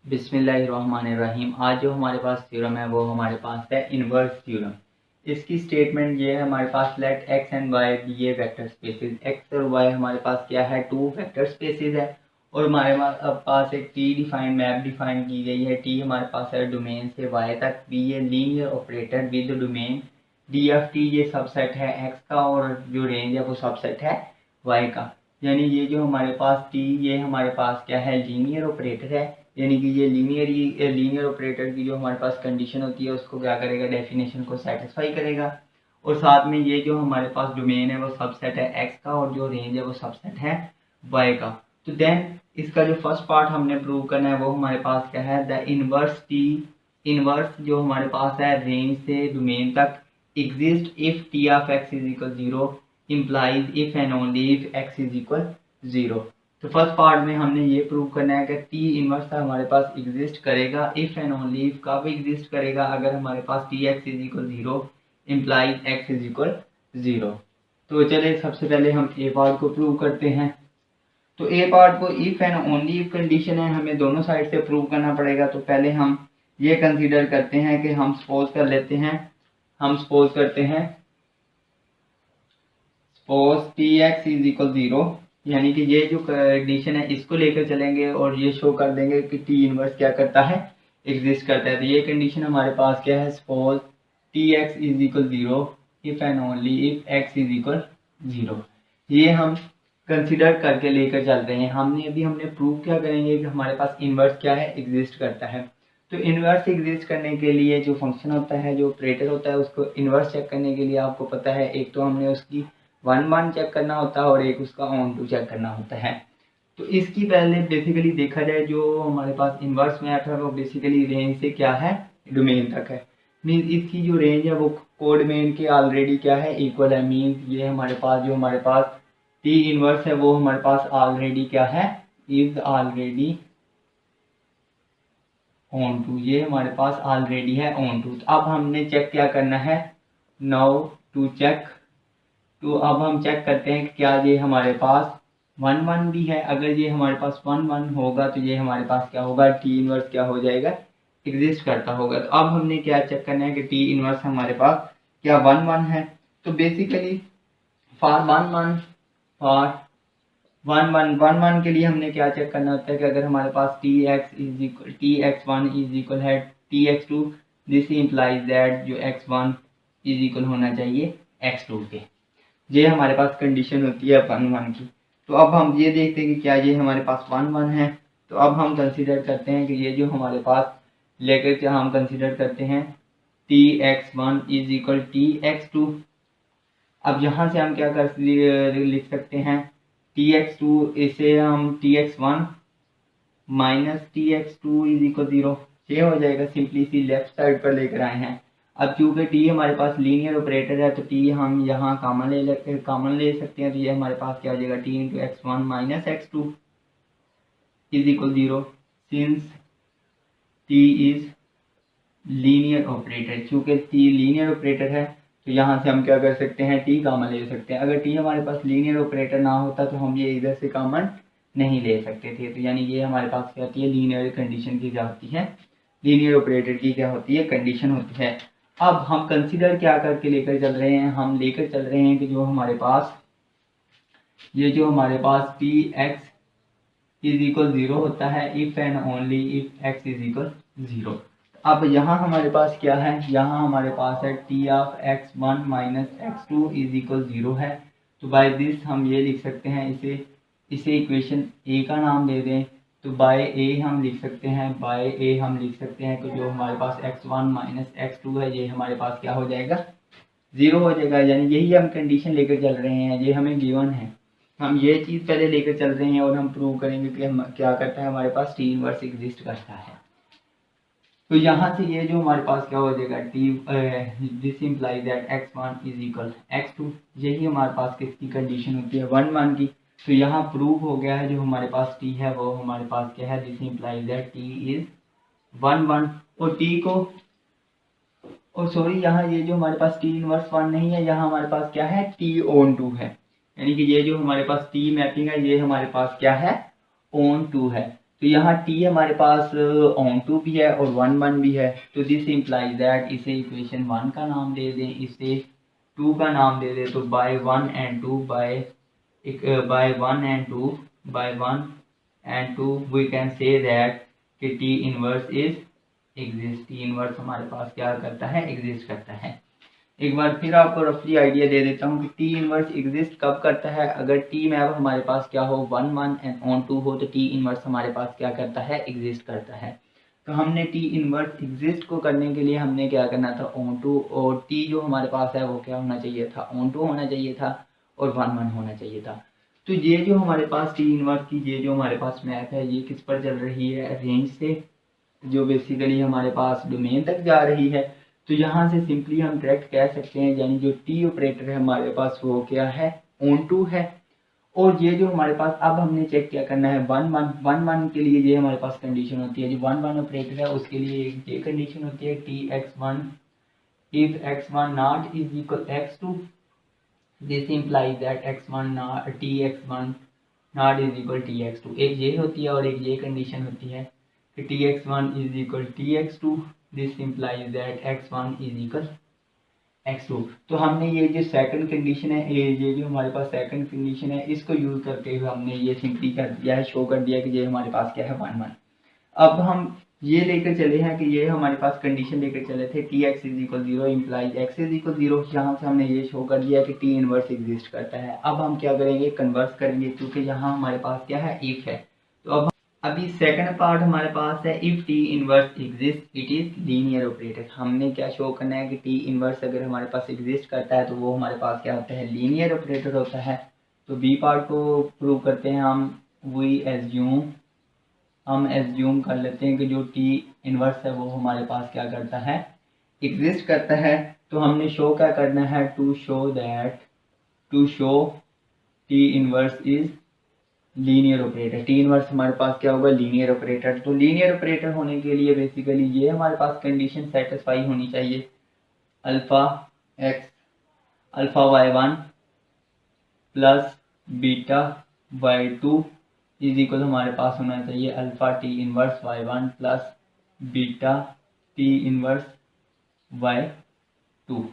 बिस्मिल्लाहिर्रहमानिर्रहीम। आज जो हमारे पास थ्योरम है वो हमारे पास है इनवर्स थ्योरम। इसकी स्टेटमेंट ये है, हमारे पास let X and Y be a vector spaces. X और वाई हमारे पास क्या है, टू वेक्टर स्पेसेस है। और हमारे पास एक टी डिफाइन मैप डिफाइन की गई है। टी हमारे पास है डोमेन से वाई तक। Be a linear operator with domain D F T, ये सबसेट है एक्स का, और जो रेंज है वो सबसेट है वाई का। यानी ये जो हमारे पास टी, ये हमारे पास क्या है, लीनियर ऑपरेटर है। यानी कि ये लीनियर ऑपरेटर की जो हमारे पास कंडीशन होती है उसको क्या करेगा, डेफिनेशन को सेटिस्फाई करेगा। और साथ में ये जो हमारे पास डोमेन है वो सबसेट है एक्स का, और जो रेंज है वो सबसेट है वाई का। तो देन इसका जो फर्स्ट पार्ट हमने प्रूव करना है वो हमारे पास क्या है, द इनवर्स टी। इनवर्स जो हमारे पास है रेंज से डोमेन तक exist if T of x is equal 0 implies if and only if x is equal 0। तो फर्स्ट पार्ट में हमने ये प्रूव करना है कि टी इनवर्स हमारे पास एग्जिस्ट करेगा इफ एंड ओनली इफ। कब एग्जिस्ट करेगा, अगर हमारे पास T X is equal 0 implies X is equal 0। तो चलिए सबसे पहले हम ए पार्ट को प्रूव करते हैं। तो ए पार्ट को if and only if condition है, हमें दोनों साइड से प्रूव करना पड़ेगा। तो पहले हम ये कंसीडर करते हैं कि हम सपोज कर लेते हैं, हम सपोज करते हैं suppose T X is equal 0। यानी कि ये जो कंडीशन है इसको लेकर चलेंगे और ये शो कर देंगे कि टी इनवर्स क्या करता है, एग्जिस्ट करता है। तो ये कंडीशन हमारे पास क्या है, suppose T X is equal 0 if and only if x is equal 0। ये हम कंसिडर करके लेकर चल रहे हैं। हमने प्रूव क्या करेंगे कि हमारे पास इनवर्स क्या है, एग्जिस्ट करता है। तो इनवर्स एग्जिस्ट करने के लिए जो फंक्शन होता है, जो ऑपरेटर होता है, उसको इनवर्स चेक करने के लिए आपको पता है, एक तो हमने उसकी 1 चेक करना होता है और एक उसका ऑन टू चेक करना होता है। तो इसकी पहले बेसिकली देखा जाए, जो हमारे पास इनवर्स मैप है वो बेसिकली रेंज से क्या है, डोमेन तक है। मीन्स इसकी जो रेंज है वो कोडोमेन के ऑलरेडी क्या है, इक्वल है। मीन्स ये हमारे पास टी इनवर्स है वो हमारे पास ऑलरेडी क्या है, इज ऑलरेडी ऑन टू। ये हमारे पास ऑलरेडी है ऑन टू। तो अब हमने चेक क्या करना है, नाउ टू चेक। तो अब हम चेक करते हैं कि क्या ये हमारे पास 1 भी है। अगर ये हमारे पास 1 होगा तो ये हमारे पास क्या होगा, टी इनवर्स क्या हो जाएगा, एग्जिस्ट करता होगा। तो अब हमने क्या चेक करना है कि टी इनवर्स हमारे पास क्या 1 है। तो बेसिकली फॉर 1 के लिए हमने क्या चेक करना होता है कि अगर हमारे पास T X one is equal है T X two, this implies that जो x1 इज इक्वल होना चाहिए x2 के। ये हमारे पास कंडीशन होती है 1 की। तो अब हम ये देखते हैं कि क्या ये हमारे पास 1 है। तो अब हम कंसीडर करते हैं कि ये जो हमारे पास लेकर हम कंसीडर करते हैं T X one is equal T X two. अब यहाँ से हम क्या कर लिख सकते हैं, टी एक्स टू, इसे हम T X one minus T X two is equal 0। ये हो जाएगा, सिंपली सी लेफ्ट साइड पर लेकर आए हैं। अब क्योंकि टी हमारे पास लीनियर ऑपरेटर है तो टी हम यहाँ कॉमन ले सकते हैं। तो ये हमारे पास क्या हो जाएगा, T into x one minus x two is equal 0 since T is linear operator. क्योंकि टी लीनियर ऑपरेटर है तो यहाँ से हम क्या कर सकते हैं, टी कॉमन ले सकते हैं। अगर टी हमारे पास लीनियर ऑपरेटर ना होता तो हम ये इधर से कॉमन नहीं ले सकते थे। तो यानी ये हमारे पास क्या होती है, लीनियर कंडीशन की क्या होती है, लीनियर ऑपरेटर की क्या होती है, कंडीशन होती है। अब हम कंसीडर क्या करके लेकर चल रहे हैं, हम लेकर चल रहे हैं कि जो हमारे पास टी एक्स इज इक्वल 0 होता है if and only if x is equal 0। अब यहाँ हमारे पास क्या है, यहाँ हमारे पास है T of x1 minus x2 is equal 0 है। तो बाय दिस हम ये लिख सकते हैं, इसे इक्वेशन ए का नाम दे दें। तो बाय ए हम लिख सकते हैं कि जो हमारे पास x1 माइनस x2 है ये हमारे पास क्या हो जाएगा, 0 हो जाएगा। यानी यही हम कंडीशन लेकर चल रहे हैं, ये हमें गिवन है। हम ये चीज़ पहले लेकर चल रहे हैं और हम प्रूव करेंगे कि हम क्या करता है, हमारे पास टी इनवर्स एग्जिस्ट करता है। तो यहाँ से ये जो हमारे पास क्या हो जाएगा, this implies that x1 is equal x2। यही हमारे पास किसकी कंडीशन होती है, 1 की। तो यहाँ प्रूव हो गया है, जो हमारे पास t है वो हमारे पास क्या है, this implies that t is 1 और t को, और सॉरी यहाँ ये जो हमारे पास t इनवर्स 1 नहीं है, यहाँ हमारे पास क्या है, t ऑन 2 है। यानी कि ये जो हमारे पास t मैपिंग है ये हमारे पास क्या है, ऑन 2 है। तो यहाँ t हमारे पास ऑन टू भी है और 1 1 भी है, तो दिस इम्प्लाइज दैट इसे इक्वेशन 1 का नाम दे दें, इसे 2 का नाम दे दें, तो by 1 and 2 by 1 and 2 by 1 and 2 we can say that कि T inverse is exist. T inverse हमारे पास क्या करता है, एग्जिस्ट करता है। एक बार फिर आपको रफली आइडिया दे देता हूँ कि टी इनवर्स एग्जिस्ट कब करता है। अगर टी मैप हमारे पास क्या हो 1 1 एंड ऑन 2 हो, तो टी इनवर्स हमारे पास क्या करता है, एग्जिस्ट करता है। तो हमने टी इनवर्स एग्जिस्ट को करने के लिए हमने क्या करना था, ऑन 2, और टी जो हमारे पास है वो क्या होना चाहिए था, ऑन 2 होना चाहिए था और 1 1 होना चाहिए था। तो ये जो हमारे पास टी इनवर्स की ये जो हमारे पास मैप है ये किस पर चल रही है, रेंज से, जो बेसिकली हमारे पास डोमेन तक जा रही है। तो यहाँ से सिंपली हम डायरेक्ट कह सकते हैं, यानी जो टी ऑपरेटर है हमारे पास वो क्या है, ऑन टू है। और ये जो हमारे पास अब हमने चेक क्या करना है, 1 1 के लिए ये हमारे पास कंडीशन होती है, जो 1 1 ऑपरेटर है उसके लिए ये कंडीशन होती है T X one if x1 not is equal x2, this implies that x1 not T x1 not is equal T x2। एक ये होती है और एक ये कंडीशन होती है कि T x1 is equal T x2, this implies that x1 is equal x2। तो हमने ये जो सेकंड कंडीशन है, ये जो हमारे पास सेकंड कंडीशन है, इसको यूज करते हुए हमने ये सिंपली कर दिया है, शो कर दिया कि ये हमारे पास क्या है 1 1। अब हम ये लेकर चले हैं कि ये हमारे पास कंडीशन लेकर चले थे T X is equal 0 implies X is equal 0। यहाँ से हमने ये शो कर दिया कि टी इनवर्स एग्जिस्ट करता है। अब हम क्या करेंगे, कन्वर्स करेंगे, क्योंकि यहाँ हमारे पास क्या है, इफ है। तो अब अभी सेकंड पार्ट हमारे पास है, if T inverse exist it is linear operator. हमने क्या शो करना है कि टी इनवर्स अगर हमारे पास एग्जिस्ट करता है तो वो हमारे पास क्या होता है, लीनियर ऑपरेटर होता है। तो बी पार्ट को प्रूव करते हैं हम, हम एज्यूम कर लेते हैं कि जो टी इनवर्स है वो हमारे पास क्या करता है, एग्जिस्ट करता है। तो हमने शो क्या करना है, to show T inverse is linear operator. T inverse हमारे पास क्या होगा, लीनियर ऑपरेटर। तो लीनियर ऑपरेटर होने के लिए बेसिकली ये हमारे पास कंडीशन सेटिस्फाई होनी चाहिए, alpha y1 plus beta y2 is equal हमारे पास होना चाहिए alpha T inverse y1 plus beta T inverse y2।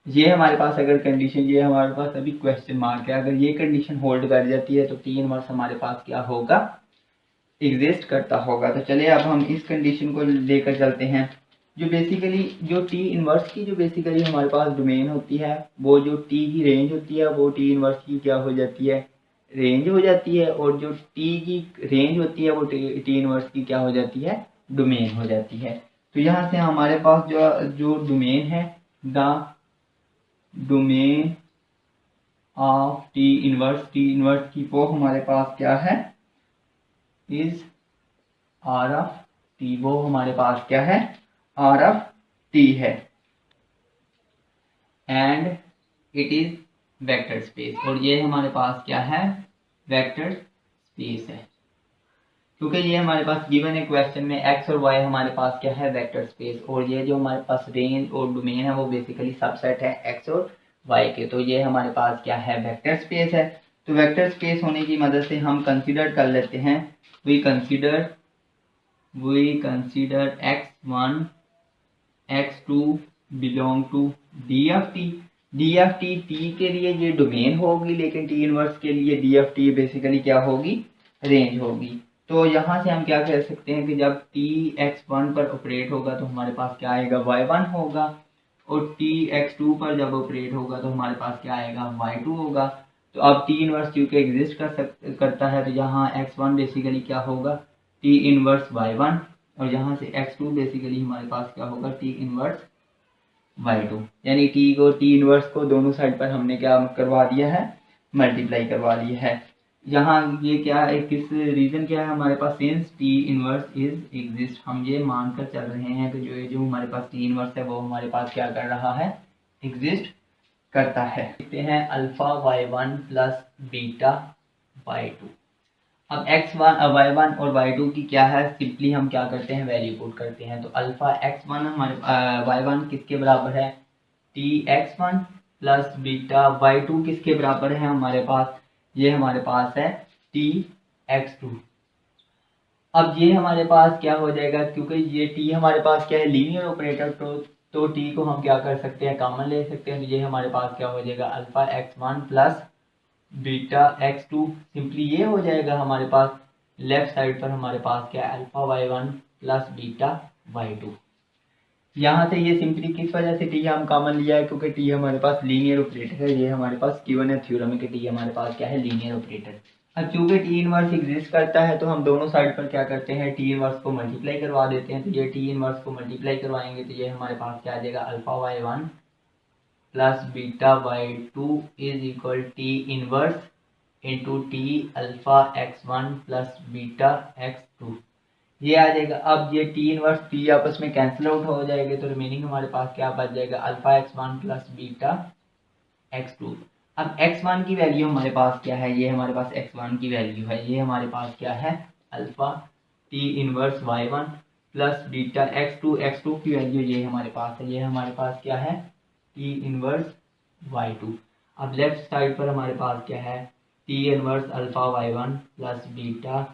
ये हमारे पास अगर कंडीशन, ये हमारे पास अभी क्वेश्चन मार्क है, अगर ये कंडीशन होल्ड कर जाती है तो टी इनवर्स हमारे पास क्या होगा, एग्जिस्ट करता होगा। तो चलिए अब हम इस कंडीशन को लेकर चलते हैं। जो बेसिकली जो टी इनवर्स की जो बेसिकली हमारे पास डोमेन होती है, वो जो टी की रेंज होती है वो टी इनवर्स की क्या हो जाती है, रेंज हो जाती है। और जो टी की रेंज होती है वो टी इनवर्स की क्या हो जाती है, डोमेन हो जाती है। तो यहाँ से हमारे पास जो डोमेन है, the domain of T inverse की वो हमारे पास क्या है, इज आर ऑफ टी। वो हमारे पास क्या है, आर ऑफ टी है। And it is vector space, और ये हमारे पास क्या है, वेक्टर स्पेस है। क्योंकि ये हमारे पास गिवन है क्वेश्चन में एक्स और वाई हमारे पास क्या है, वेक्टर स्पेस। और ये जो हमारे पास रेंज और डोमेन है वो बेसिकली सबसेट है एक्स और वाई के। तो ये हमारे पास क्या है, वेक्टर स्पेस है। तो वेक्टर स्पेस होने की मदद से हम कंसीडर कर लेते हैं, we consider x1 x2 belong to D of T. T के लिए ये डोमेन होगी, लेकिन टी इनवर्स के लिए डी ऑफ टी बेसिकली क्या होगी, रेंज होगी। तो यहाँ से हम क्या कह सकते हैं कि जब टी x1 पर ऑपरेट होगा तो हमारे पास क्या आएगा, y1 होगा, और टी x2 पर जब ऑपरेट होगा तो हमारे पास क्या आएगा, y2 होगा। तो अब टी इनवर्स क्योंकि एग्जिस्ट करता है, तो यहाँ x1 बेसिकली क्या होगा, टी इनवर्स y1, और यहाँ से x2 बेसिकली हमारे पास क्या होगा, टी इनवर्स y2। यानी टी को टी इनवर्स को दोनों साइड पर हमने क्या करवा दिया है, मल्टीप्लाई करवा लिया है। यहाँ ये क्या है, किस रीजन क्या है हमारे पास, since T inverse is exist, हम ये मानकर चल रहे हैं कि जो हमारे पास टी इनवर्स है वो हमारे पास क्या कर रहा है, एग्जिस्ट करता है। देखते हैं alpha y1 plus beta y2। अब y1 और y2 की क्या है, सिंपली हम क्या करते हैं, वैल्यू पुट करते हैं। तो अल्फा x1 हमारे y1 किसके बराबर है, T x1 plus beta y2 किसके बराबर है हमारे पास, ये हमारे पास है टी x2। अब ये हमारे पास क्या हो जाएगा, क्योंकि ये टी हमारे पास क्या है लीनियर ऑपरेटर, तो टी को हम क्या कर सकते हैं कॉमन ले सकते हैं। तो ये हमारे पास क्या हो जाएगा alpha x1 plus beta x2, simply ये हो जाएगा हमारे पास लेफ्ट साइड पर हमारे पास क्या है alpha y1 plus beta y2। यहाँ से ये सिंपली किस वजह से टी हम कॉमन लिया है, क्योंकि टी हमारे पास लीनियर ऑपरेटर है। ये हमारे पास गिवन है थ्योरम में कि टी हमारे पास क्या है लीनियर ऑपरेटर। अब चूंकि टी इनवर्स एग्जिस्ट करता है तो हम दोनों साइड पर क्या करते हैं टी इनवर्स को मल्टीप्लाई करवा देते हैं। तो ये टी इनवर्स को मल्टीप्लाई करवाएंगे तो ये हमारे पास क्या आ जाएगा alpha y1 plus beta y2 is equal T inverse into T alpha x1 plus beta x2, ये आ जाएगा। अब ये टी इनवर्स टी आपस में कैंसिल आउट हो जाएंगे तो रिमेनिंग हमारे पास क्या बच जाएगा alpha x1 plus beta x2। अब x1 की वैल्यू हमारे पास क्या है, ये हमारे पास x1 की वैल्यू है, ये हमारे पास क्या है alpha T inverse y1 plus beta x2 की वैल्यू ये हमारे पास है, ये हमारे पास क्या है टी इनवर्स y2। अब लेफ्ट साइड पर हमारे पास क्या है T inverse alpha y1 plus beta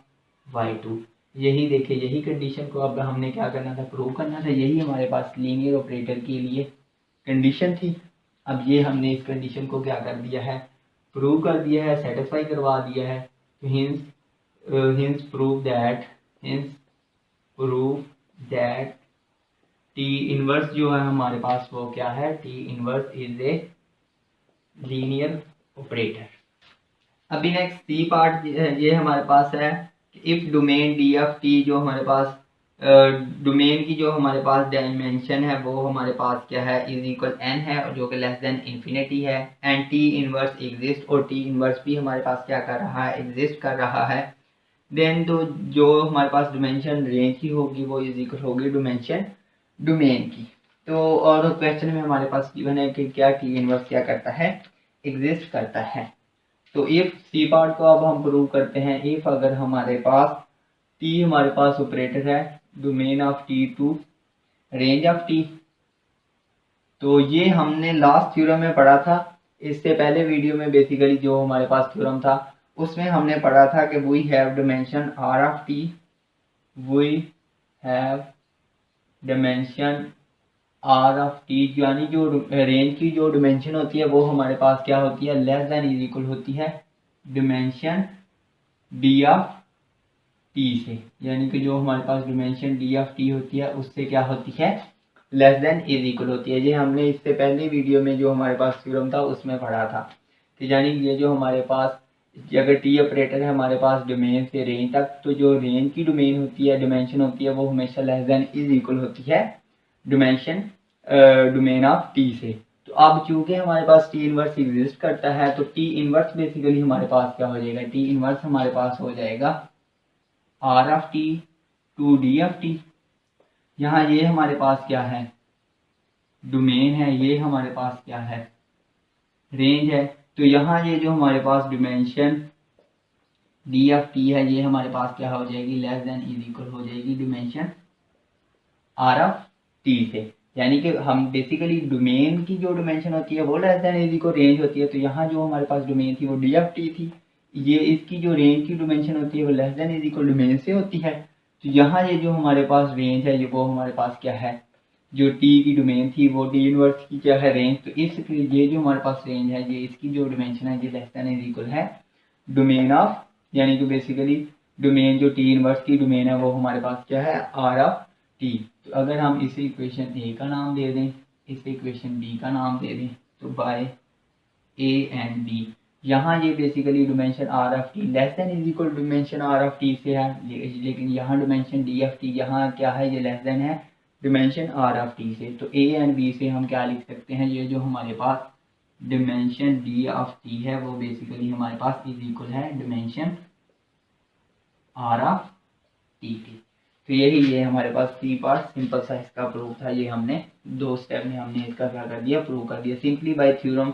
y2। यही देखिए यही कंडीशन को अब हमने क्या करना था प्रूव करना था, यही हमारे पास लीनियर ऑपरेटर के लिए कंडीशन थी। अब ये हमने इस कंडीशन को क्या कर दिया है प्रूव कर दिया है, सेटिस्फाई करवा दिया है। तो hints prove that T inverse जो है हमारे पास वो क्या है T inverse is a linear operator. अभी नेक्स्ट सी पार्ट ये हमारे पास है if domain D of T, जो हमारे पास डोमेन की जो हमारे पास डायमेंशन है वो हमारे पास क्या है इज इक्वल एन है और जो कि लेस देन इन्फिनिटी है, एंड टी इनवर्स एग्जिस्ट और टी इनवर्स भी हमारे पास क्या कर रहा है एग्जिस्ट कर रहा है, देन तो जो हमारे पास डिमेंशन रेंज की होगी वो इज इक्वल होगी डिमेंशन डोमेन की। तो और क्वेश्चन में हमारे पास गिवन है कि क्या टी इनवर्स क्या करता है एग्जिस्ट करता है। तो इफ सी पार्ट को अब हम प्रूव करते हैं, इफ अगर हमारे पास टी हमारे पास ऑपरेटर है domain of T to range of T, तो ये हमने लास्ट थ्योरम में पढ़ा था। इससे पहले वीडियो में बेसिकली जो हमारे पास थ्योरम था उसमें हमने पढ़ा था कि we have dimension R of T, we have dimension R of T, यानी जो रेंज की जो डिमेंशन होती है वो हमारे पास क्या होती है लेस देन इज इक्वल होती है डिमेंशन डी ऑफ टी से, यानी कि जो हमारे पास डिमेंशन डी ऑफ टी होती है उससे क्या होती है लेस देन इज इक्वल होती है। ये हमने इससे पहले वीडियो में जो हमारे पास थ्योरम था उसमें पढ़ा था कि यानी ये जो हमारे पास अगर टी ऑपरेटर है हमारे पास डोमेन से रेंज तक, तो जो रेंज की डोमेन होती है डिमेंशन होती है वो हमेशा लेस देन इज इक्वल होती है डिमेंशन डोमेन ऑफ टी से। तो अब चूंकि हमारे पास टी इनवर्स एग्जिस्ट करता है तो टी इनवर्स बेसिकली हमारे पास क्या हो जाएगा टी इनवर्स हमारे पास हो जाएगा R of T to D of T. यहाँ ये हमारे पास क्या है डोमेन है, ये हमारे पास क्या है रेंज है। तो यहाँ ये जो हमारे पास डिमेंशन डी ऑफ टी है ये हमारे पास क्या हो जाएगी लेस देन इज इक्वल हो जाएगी डिमेंशन आर ऑफ टी से, यानी कि हम बेसिकली डोमेन की जो डिमेंशन होती है वो less than is equal range होती है। तो यहाँ जो हमारे पास डोमेन थी वो डी ऑफ टी थी, ये इसकी जो रेंज की डिमेंशन होती है वो less than is equal domain से होती है। तो यहाँ ये जो हमारे पास रेंज है ये वो हमारे पास क्या है जो टी की डोमेन थी वो टी इनवर्स की क्या है रेंज। तो इस ये जो हमारे पास रेंज है ये इसकी जो डिमेंशन है ये लेस देन इज इक्वल है डोमेन ऑफ, यानी कि बेसिकली डोमेन जो टी इनवर्स की डोमेन है वो हमारे पास क्या है आर ऑफ टी। तो अगर हम इसे इक्वेशन ए का नाम दे दें, इसे इक्वेशन बी का नाम दे दें, तो बाय ए एंड बी, यहाँ ये basically dimension R of T less than is equal dimension R of T से है, लेकिन यहाँ डिमेंशन डी ऑफ टी यहाँ क्या है ये लेस देन है डिमेंशन आर ऑफ टी से। तो ए एंड बी से हम क्या लिख सकते हैं ये जो हमारे पास डिमेंशन डी ऑफ टी है वो बेसिकली हमारे पास इज इक्वल है डिमेंशन आर ऑफ टी की। तो यही ये हमारे पास सी पार्ट सिंपल सा इसका प्रूफ था, ये हमने 2 स्टेप में हमने इसका क्या कर दिया प्रूव कर दिया। सिंपली बाय थ्योरम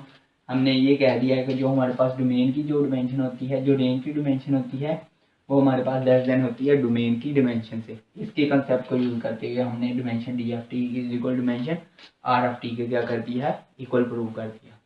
हमने ये कह दिया है कि जो हमारे पास डोमेन की जो डिमेंशन होती है जो रेंज की डिमेंशन होती है वो हमारे पास लेस देन होती है डोमेन की डिमेंशन से। इसके कंसेप्ट को यूज करते हुए हमने dimension D of T is equal dimension R of T के क्या कर दिया है इक्वल प्रूव कर दिया।